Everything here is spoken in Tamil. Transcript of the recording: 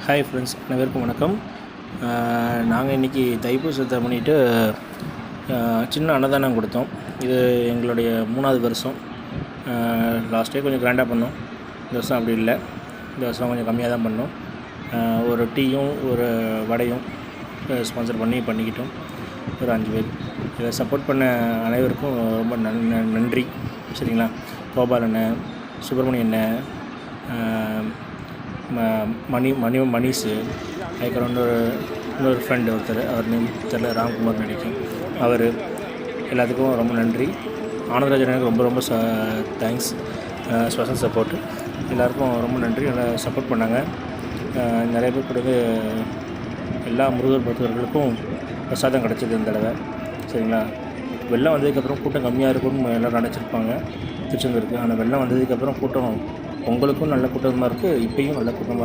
ஹாய் ஃப்ரெண்ட்ஸ், அனைவருக்கும் வணக்கம். நாங்கள் இன்றைக்கி தைப்பூசத்தை முன்னிட்டு சின்ன அன்னதானம் கொடுத்தோம். இது எங்களுடைய 3வது வருஷம். லாஸ்ட் இயர் கொஞ்சம் கிராண்டாக பண்ணோம். இந்த வருஷம் அப்படி இல்லை. இந்த வருஷம் கொஞ்சம் கம்மியாக தான் பண்ணோம். ஒரு டீயும் ஒரு வடையும் ஸ்பான்சர் பண்ணிக்கிட்டோம். ஒரு 5 பேர். இதை சப்போர்ட் பண்ண அனைவருக்கும் ரொம்ப நன்றி. சரிங்களா? கோபால் அண்ணன், சுப்பிரமணிய அண்ணன், மணிஷு, அதுக்கப்புறம் இன்னொரு ஃப்ரெண்டு ஒருத்தர், அவர் நேம் தெரியல, ராம்குமார் நினைக்கும், அவர் எல்லாத்துக்கும் ரொம்ப நன்றி. ஆனந்தராஜனுக்கு ரொம்ப தேங்க்ஸ். ஸ்பெஷல் சப்போர்ட்டு எல்லாேருக்கும் ரொம்ப நன்றி. நல்லா சப்போர்ட் பண்ணாங்க. நிறைய பேர் கொடுத்து எல்லா முருகர் பக்தர்களுக்கும் பிரசாதம் கிடச்சிது இந்த தடவை. சரிங்களா? வெள்ளம் வந்ததுக்கப்புறம் கூட்டம் கம்மியாக இருக்கும்னு எல்லோரும் நினச்சிருப்பாங்க திருச்செந்தூருக்கு. ஆனால் வெள்ளம் வந்ததுக்கப்புறம் கூட்டம் உங்களுக்கும் நல்ல கூட்டமாக இருக்குது, இப்போயும் நல்ல கூட்டமாக இருக்குது.